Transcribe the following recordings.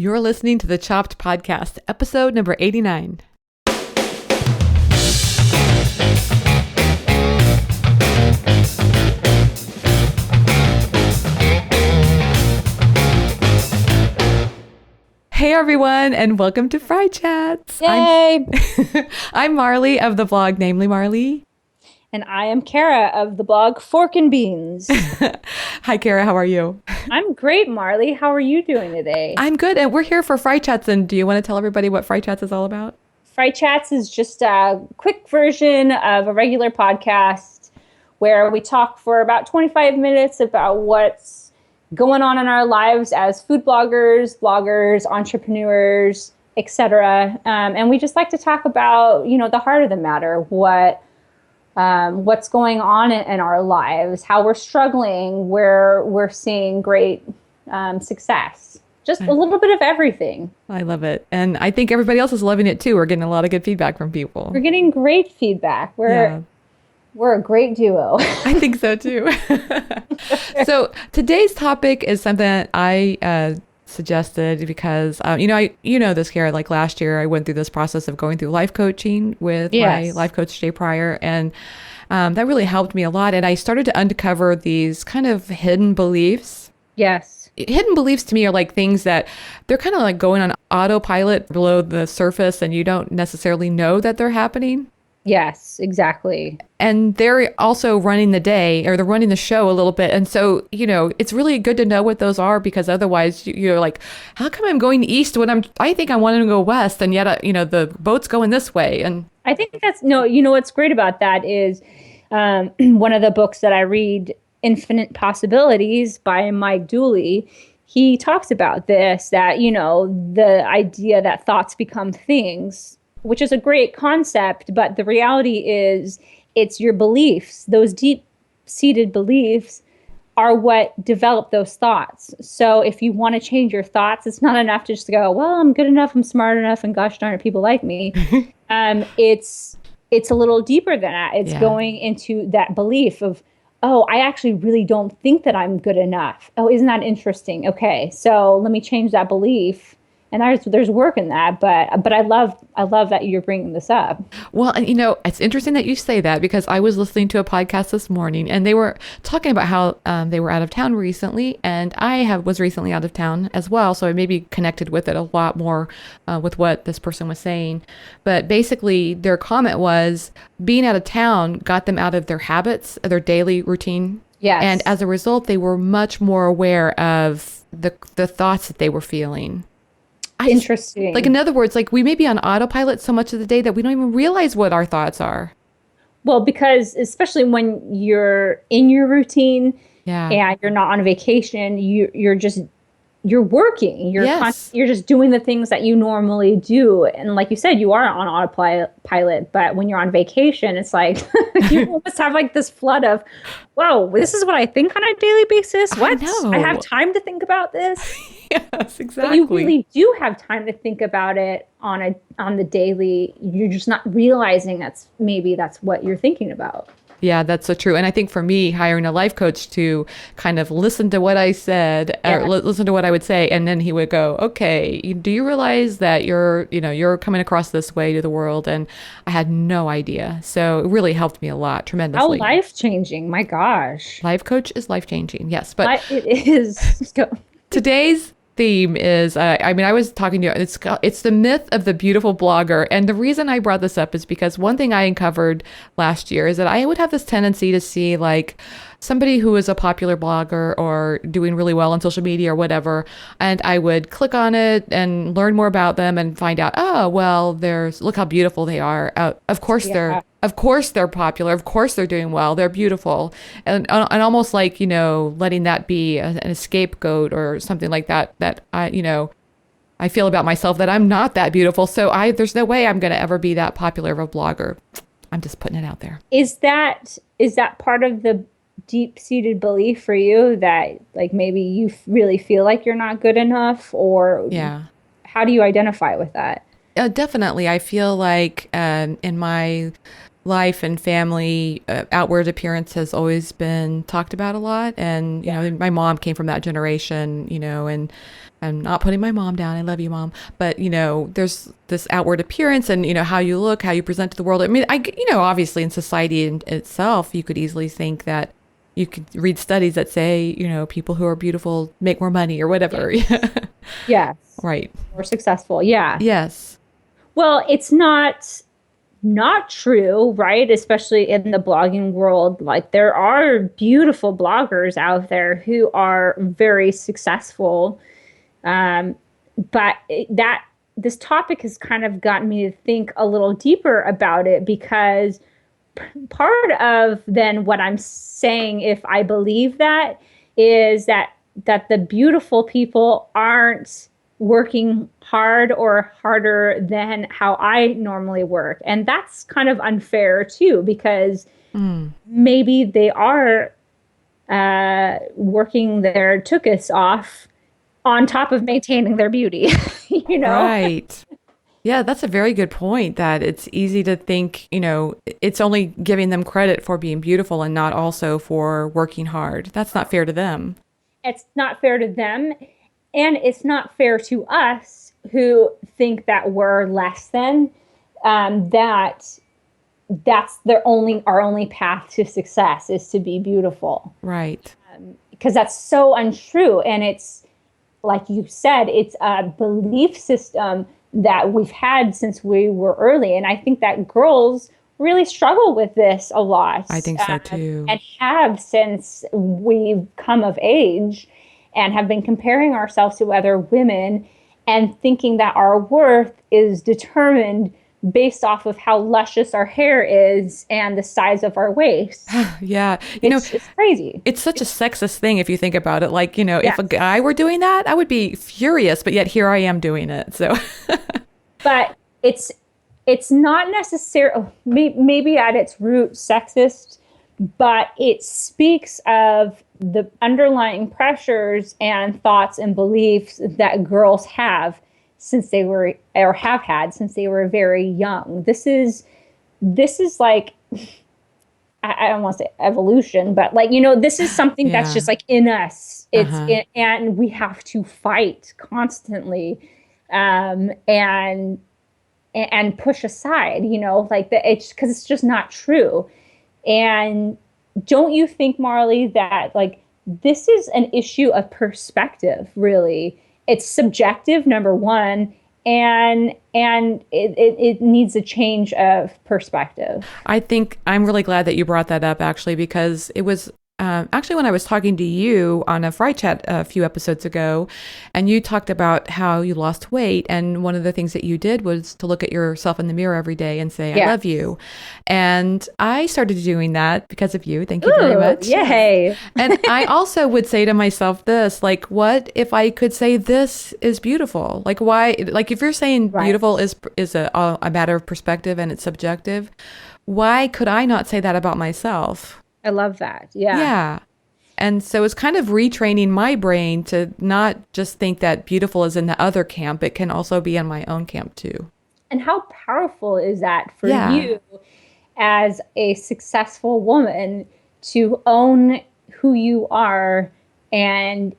You're listening to the Chopped Podcast, episode number 89. Hey everyone, and welcome to FriChats. Yay! I'm Marly of the blog Namely Marly. And I am Cara of the blog Fork and Beans. Hi Cara, how are you? I'm great, Marly. How are you doing today? I'm good, and we're here for FriChats. And do you want to tell everybody what FriChats is all about? FriChats is just a quick version of a regular podcast where we talk for about 25 minutes about what's going on in our lives as food bloggers, entrepreneurs, etc. And we just like to talk about, the heart of the matter, what's going on in our lives, how we're struggling, where we're seeing great success. Just a little bit of everything. I love it. And I think everybody else is loving it too. We're getting a lot of good feedback from people. We're getting great feedback. We're a great duo. I think so too. So today's topic is something that I suggested because, you know this, Cara, like last year I went through this process of going through life coaching with my life coach, Jay Pryor. And that really helped me a lot. And I started to uncover these kind of hidden beliefs. Yes. Hidden beliefs to me are like things that they're kind of like going on autopilot below the surface and you don't necessarily know that they're happening. Yes, exactly. And they're also running the day, or they're running the show a little bit. And so, it's really good to know what those are, because otherwise you're like, how come I'm going east when I think I want to go west, and yet, the boat's going this way. And I think what's great about that is one of the books that I read, Infinite Possibilities by Mike Dooley, he talks about this, that, the idea that thoughts become things, which is a great concept, but the reality is it's your beliefs. Those deep-seated beliefs are what develop those thoughts. So if you want to change your thoughts, it's not enough to just go, well, I'm good enough, I'm smart enough, and gosh darn it, people like me. It's a little deeper than that. It's going into that belief of, oh, I actually really don't think that I'm good enough. Oh, isn't that interesting? Okay, so let me change that belief. And there's work in that, but I love that you're bringing this up. Well, and it's interesting that you say that, because I was listening to a podcast this morning and they were talking about how they were out of town recently, and I was recently out of town as well, so I maybe connected with it a lot more with what this person was saying. But basically, their comment was being out of town got them out of their habits, their daily routine. Yes. And as a result, they were much more aware of the thoughts that they were feeling. Interesting. Like, in other words, like we may be on autopilot so much of the day that we don't even realize what our thoughts are. Well, because especially when you're in your routine and you're not on vacation, you're working. You're just doing the things that you normally do. And like you said, you are on autopilot. But when you're on vacation, it's like you almost have like this flood of, whoa, this is what I think on a daily basis. What? I have time to think about this. Yes, exactly. But you really do have time to think about it on the daily. You're just not realizing that's what you're thinking about. Yeah, that's so true. And I think for me, hiring a life coach to kind of listen to what I said, or listen to what I would say, and then he would go, okay, do you realize that you're coming across this way to the world? And I had no idea. So it really helped me a lot, tremendously. How life-changing, my gosh. Life coach is life-changing, yes. But it is. Today's theme is, I was talking to you, it's the myth of the beautiful blogger. And the reason I brought this up is because one thing I uncovered last year is that I would have this tendency to see like somebody who is a popular blogger or doing really well on social media or whatever, and I would click on it and learn more about them and find out, oh, well, look how beautiful they are. Of course they're popular. Of course they're doing well. They're beautiful. And almost like, letting that be a scapegoat or something like that I feel about myself, that I'm not that beautiful. So there's no way I'm going to ever be that popular of a blogger. I'm just putting it out there. Is that part of the deep-seated belief for you, that like maybe you really feel like you're not good enough, or how do you identify with that? Definitely. I feel like in my life and family, outward appearance has always been talked about a lot. And, my mom came from that generation, and I'm not putting my mom down. I love you, mom. But, there's this outward appearance and, how you look, how you present to the world. I mean, obviously in society in itself, you could easily think that you could read studies that say, people who are beautiful make more money or whatever. Yes. Right. More successful. Yeah. Yes. Well, it's not true, right? Especially in the blogging world. Like there are beautiful bloggers out there who are very successful. Um, but that this topic has kind of gotten me to think a little deeper about it because part of then what I'm saying, if I believe that, is that the beautiful people aren't working hard or harder than how I normally work. And that's kind of unfair too, because maybe they are working their tuchus off on top of maintaining their beauty, you know? Right. Yeah, that's a very good point that it's easy to think, it's only giving them credit for being beautiful and not also for working hard. That's not fair to them. It's not fair to them. And it's not fair to us who think that we're less than, that that's our only path to success is to be beautiful. Right. Because that's so untrue. And it's, like you said, it's a belief system that we've had since we were early. And I think that girls really struggle with this a lot. I think so too. And have since we've come of age and have been comparing ourselves to other women and thinking that our worth is determined based off of how luscious our hair is and the size of our waist. Yeah. It's crazy. It's such a sexist thing if you think about it. Like, if a guy were doing that, I would be furious, but yet here I am doing it. So, but it's not necessarily, maybe at its root sexist, but it speaks of the underlying pressures and thoughts and beliefs that girls have since they were, or have had since they were very young. This is like, I don't want to say evolution, but like, this is something that's just like in us. And we have to fight constantly, and push aside, like it's because it's just not true. And don't you think, Marley, that like this is an issue of perspective, really? It's subjective, number one, and it needs a change of perspective. I think I'm really glad that you brought that up, actually, because it was actually when I was talking to you on a FriChat a few episodes ago, and you talked about how you lost weight, and one of the things that you did was to look at yourself in the mirror every day and say, I love you. And I started doing that because of you. Thank you very much. Yay. And I also would say to myself this, like, what if I could say this is beautiful? Like, why, like if you're saying beautiful is a matter of perspective and it's subjective, why could I not say that about myself? I love that. Yeah. Yeah. And so it's kind of retraining my brain to not just think that beautiful is in the other camp. It can also be in my own camp too. And how powerful is that for you as a successful woman to own who you are and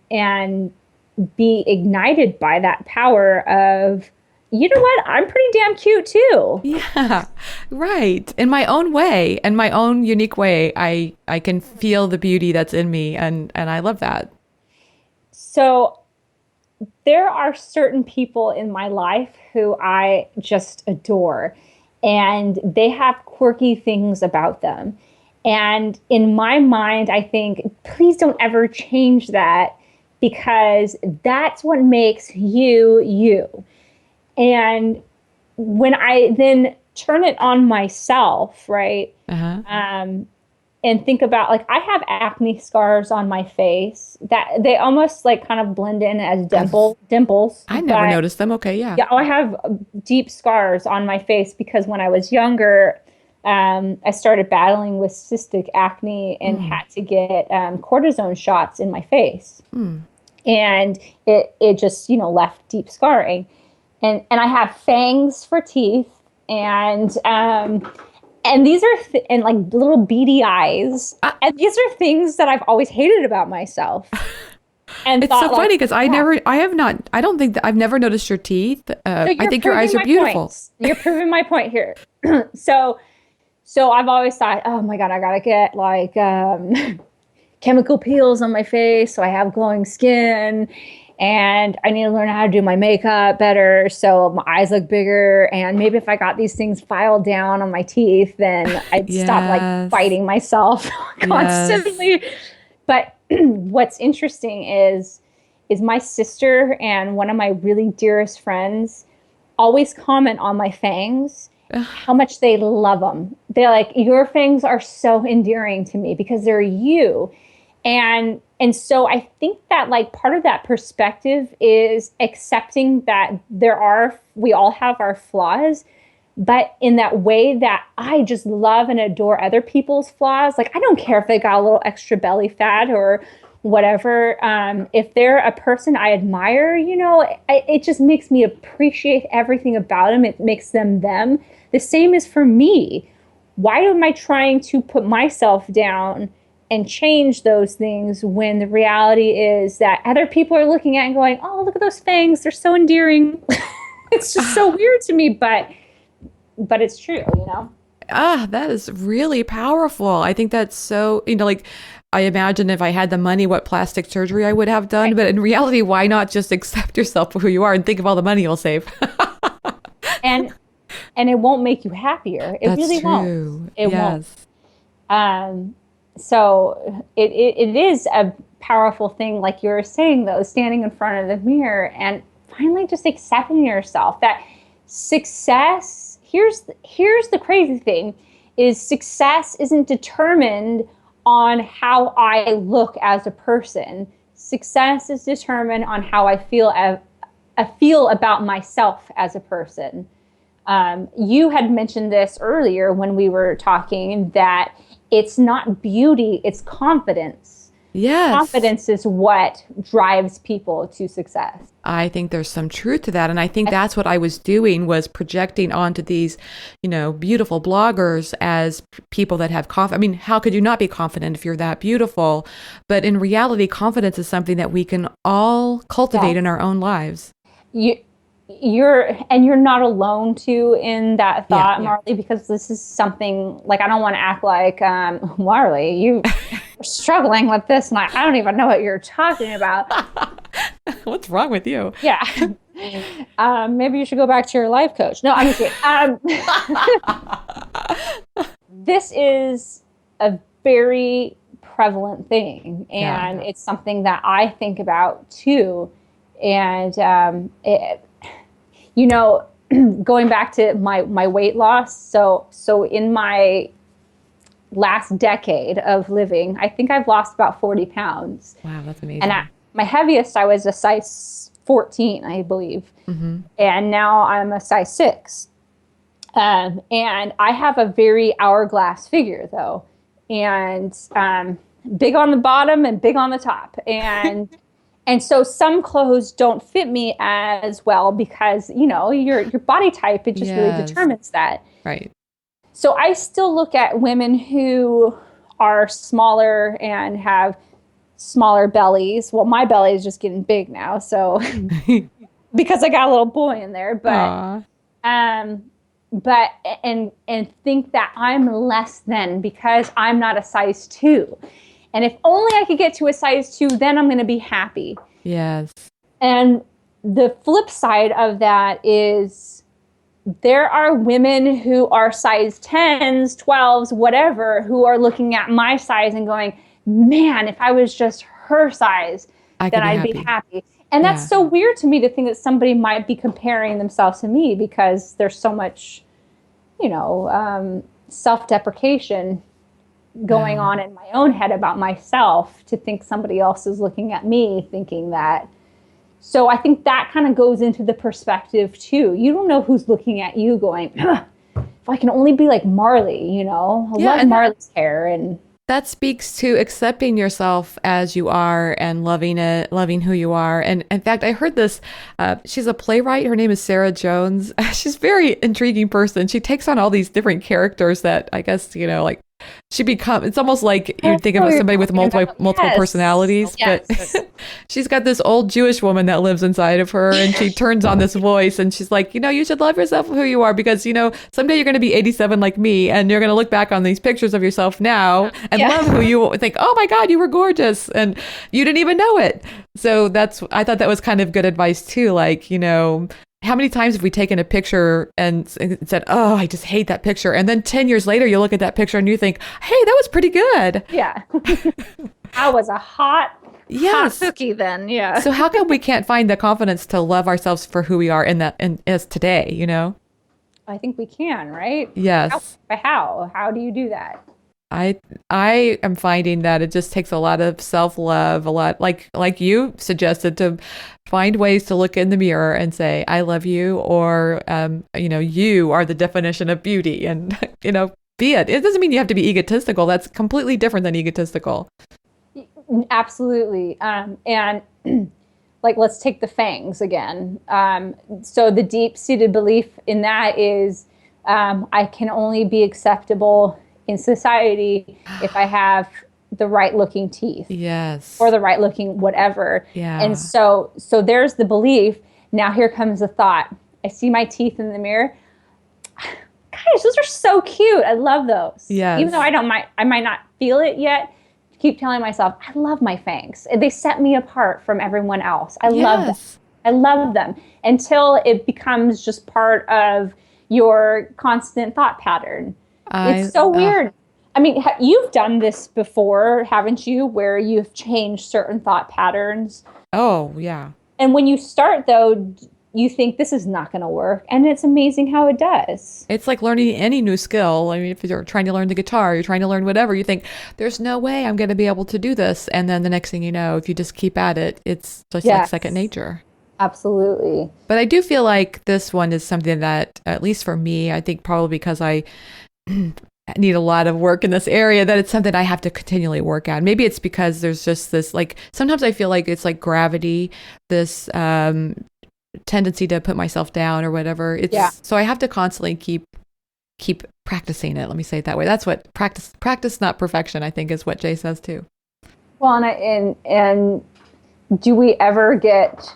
be ignited by that power of, you know what? I'm pretty damn cute too. Yeah, right. In my own way, in my own unique way, I can feel the beauty that's in me, and I love that. So there are certain people in my life who I just adore, and they have quirky things about them. And in my mind, I think, please don't ever change that, because that's what makes you you. And when I then turn it on myself, right, and think about, like, I have acne scars on my face that they almost like kind of blend in as dimples. I never noticed them. Okay, yeah. Yeah, I have deep scars on my face because when I was younger, I started battling with cystic acne and had to get cortisone shots in my face. And it just, left deep scarring. And I have fangs for teeth, and these are and like little beady eyes, and these are things that I've always hated about myself. and It's so thought funny like, because yeah. I don't think that I've never noticed your teeth. So I you're think your eyes proving are my beautiful. point. You're proving my point here. so so I've always thought, oh my God, I gotta get like chemical peels on my face so I have glowing skin. And I need to learn how to do my makeup better so my eyes look bigger. And maybe if I got these things filed down on my teeth, then I'd stop like Yes. biting myself Yes. constantly. But what's interesting is my sister and one of my really dearest friends always comment on my fangs, how much they love them. They're like, your fangs are so endearing to me because they're you. And so I think that like part of that perspective is accepting that we all have our flaws, but in that way that I just love and adore other people's flaws. Like I don't care if they got a little extra belly fat or whatever. If they're a person I admire, it just makes me appreciate everything about them. It makes them them. The same is for me. Why am I trying to put myself down and change those things when the reality is that other people are looking at and going, oh, look at those fangs. They're so endearing. It's just so weird to me, but it's true. That is really powerful. I think that's so, like, I imagine if I had the money, what plastic surgery I would have done. Right. But in reality, why not just accept yourself for who you are and think of all the money you'll save? And and it won't make you happier. It That's really won't. true. It won't. Yes. Um, so it is a powerful thing, like you were saying, though, standing in front of the mirror and finally just accepting yourself. That success, here's the crazy thing, is success isn't determined on how I look as a person. Success is determined on how I feel about myself as a person. You had mentioned this earlier when we were talking that it's not beauty, it's confidence. Yes. Confidence is what drives people to success. I think there's some truth to that. And I think that's what I was doing, was projecting onto these, beautiful bloggers as people that have confidence. I mean, how could you not be confident if you're that beautiful? But in reality, confidence is something that we can all cultivate in our own lives. You, you're not alone too in that thought, Yeah. Marley, because this is something like I don't want to act like Marley, you are struggling with this, and I don't even know what you're talking about. What's wrong with you? Yeah. Maybe you should go back to your life coach. No, I'm just kidding. This is a very prevalent thing, and it's something that I think about too. And going back to my weight loss. So in my last decade of living, I think I've lost about 40 pounds. Wow, that's amazing. And my heaviest, I was a size 14, I believe. Mm-hmm. And now I'm a size 6. And I have a very hourglass figure, though. And big on the bottom and big on the top. And so some clothes don't fit me as well because, your body type, it just really determines that. Right. So I still look at women who are smaller and have smaller bellies. Well, my belly is just getting big now, so because I got a little boy in there, but and think that I'm less than because I'm not a size 2. And if only I could get to a size 2, then I'm going to be happy. Yes. And the flip side of that is there are women who are size 10s, 12s, whatever, who are looking at my size and going, man, if I was just her size, then I'd be happy. And that's so weird to me to think that somebody might be comparing themselves to me because there's so much, self-deprecation going on in my own head about myself to think somebody else is looking at me thinking that. So I think that kind of goes into the perspective too. You don't know who's looking at you going, if I can only be like Marley, I love Marley's hair. And that speaks to accepting yourself as you are and loving it, loving who you are. And in fact, I heard this, she's a playwright. Her name is Sarah Jones. She's a very intriguing person. She takes on all these different characters that I guess, like it's almost like you'd think Oh, of you're somebody with talking about. multiple Yes. personalities, but Yes. she's got this old Jewish woman that lives inside of her, and she turns on this voice, and she's like, you should love yourself for who you are, because someday you're going to be 87 like me, and you're going to look back on these pictures of yourself now and Yeah. love who you think. Oh my God, you were gorgeous, and you didn't even know it. So I thought that was kind of good advice too. Like, how many times have we taken a picture and said, "Oh, I just hate that picture," and then 10 years later, you look at that picture and you think, "Hey, that was pretty good." Yeah. I was a hot Yes. cookie then. Yeah. So how come we can't find the confidence to love ourselves for who we are in as today? I think we can, right? Yes. But how? How do you do that? I am finding that it just takes a lot of self-love, a lot like you suggested, to find ways to look in the mirror and say, I love you, or you are the definition of beauty, and be it. It doesn't mean you have to be egotistical. That's completely different than egotistical. Absolutely. And like, let's take the fangs again. So the deep-seated belief in that is, I can only be acceptable in society if I have the right looking teeth. Yes. Or the right looking whatever. Yeah. And so there's the belief. Now here comes the thought. I see my teeth in the mirror. Guys, those are so cute. I love those. Yes. Even though I might not feel it yet. Keep telling myself, I love my fangs. They set me apart from everyone else. I love them. I love them, until it becomes just part of your constant thought pattern. It's so weird. I mean, you've done this before, haven't you, where you've changed certain thought patterns? Oh, yeah. And when you start, though, you think this is not going to work. And it's amazing how it does. It's like learning any new skill. I mean, if you're trying to learn the guitar, you're trying to learn whatever, you think, there's no way I'm going to be able to do this. And then the next thing you know, if you just keep at it, it's just like second nature. Absolutely. But I do feel like this one is something that, at least for me, I think probably because I need a lot of work in this area, that it's something I have to continually work at. Maybe it's because there's just this, like, sometimes I feel like it's like gravity, this tendency to put myself down or whatever. So I have to constantly keep practicing it. Let me say it that way. That's what practice, not perfection, I think, is what Jay says too. Well, and do we ever get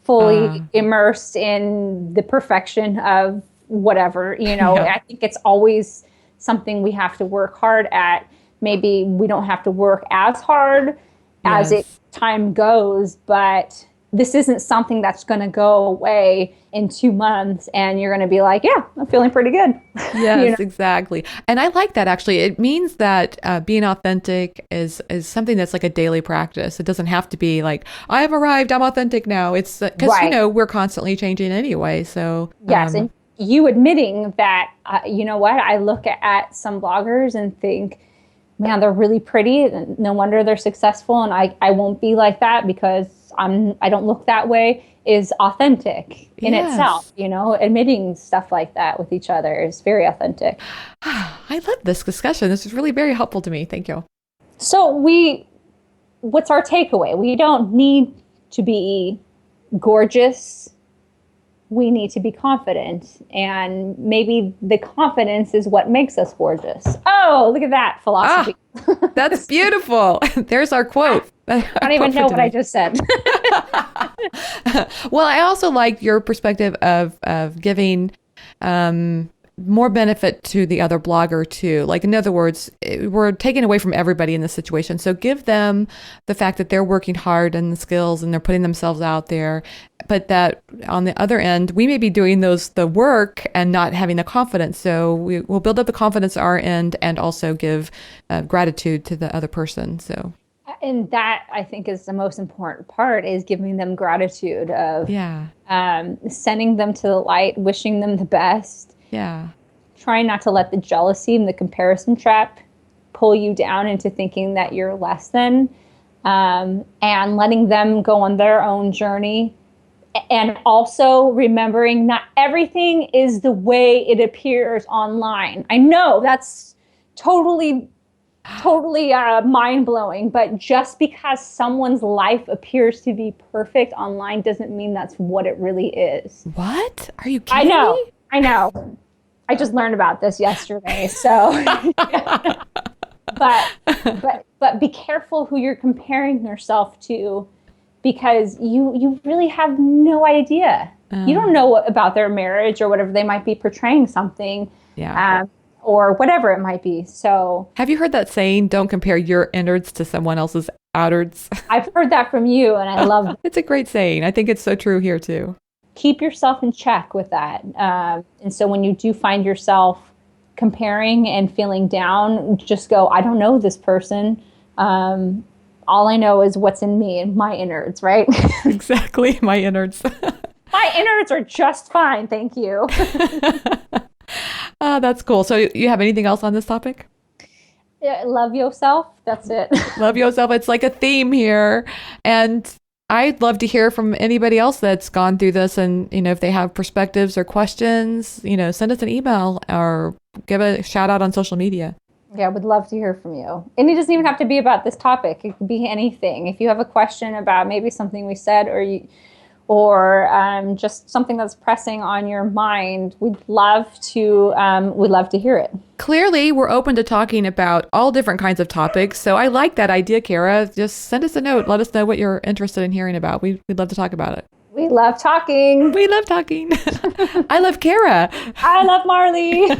fully immersed in the perfection of whatever, I think it's always something we have to work hard at. Maybe we don't have to work as hard as time goes, but this isn't something that's going to go away in 2 months and you're going to be like, yeah, I'm feeling pretty good. Yes, exactly. And I like that, actually. It means that being authentic is something that's like a daily practice. It doesn't have to be like, I've arrived, I'm authentic now. It's because, we're constantly changing anyway. So yes. And you admitting that, I look at some bloggers and think, man, they're really pretty. No wonder they're successful. And I won't be like that because I don't look that way, is authentic in itself. Admitting stuff like that with each other is very authentic. I love this discussion. This is really very helpful to me. Thank you. So what's our takeaway? We don't need to be gorgeous. We need to be confident, and maybe the confidence is what makes us gorgeous. Oh, look at that philosophy. That's beautiful. There's our quote. I don't even know what I just said. Well, I also like your perspective of giving more benefit to the other blogger too. Like, in other words, we're taking away from everybody in this situation. So give them the fact that they're working hard and the skills and they're putting themselves out there, but that on the other end, we may be doing the work and not having the confidence. So we'll build up the confidence at our end and also give gratitude to the other person. So. And that, I think, is the most important part, is giving them gratitude of sending them to the light, wishing them the best. Yeah. Trying not to let the jealousy and the comparison trap pull you down into thinking that you're less than, and letting them go on their own journey. And also remembering not everything is the way it appears online. I know that's totally mind-blowing, but just because someone's life appears to be perfect online doesn't mean that's what it really is. What? Are you kidding me? I know. I just learned about this yesterday. So, but be careful who you're comparing yourself to, because you really have no idea. You don't know about their marriage or whatever. They might be portraying something. Yeah. Or whatever it might be. So, have you heard that saying, don't compare your innards to someone else's outards? I've heard that from you, and I love it. It's a great saying. I think it's so true here too. Keep yourself in check with that. And so when you do find yourself comparing and feeling down, just go, I don't know this person. All I know is what's in me and my innards, right? Exactly. My innards. My innards are just fine. Thank you. That's cool. So you have anything else on this topic? Yeah, love yourself. That's it. Love yourself. It's like a theme here. And I'd love to hear from anybody else that's gone through this. And, if they have perspectives or questions, send us an email or give a shout out on social media. Yeah, I would love to hear from you. And it doesn't even have to be about this topic. It could be anything. If you have a question about maybe something we said or just something that's pressing on your mind, we'd love to hear it. Clearly, we're open to talking about all different kinds of topics. So I like that idea, Cara. Just send us a note. Let us know what you're interested in hearing about. We'd love to talk about it. We love talking. We love talking. I love Cara. I love Marly.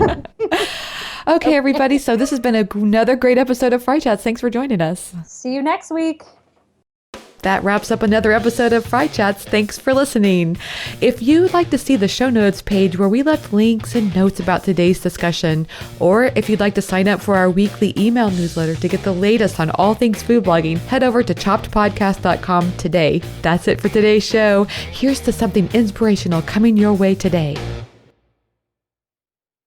Okay, everybody. So this has been another great episode of FriChats. Thanks for joining us. See you next week. That wraps up another episode of FriChats. Thanks for listening. If you'd like to see the show notes page where we left links and notes about today's discussion, or if you'd like to sign up for our weekly email newsletter to get the latest on all things food blogging, head over to choppedpodcast.com today. That's it for today's show. Here's to something inspirational coming your way today.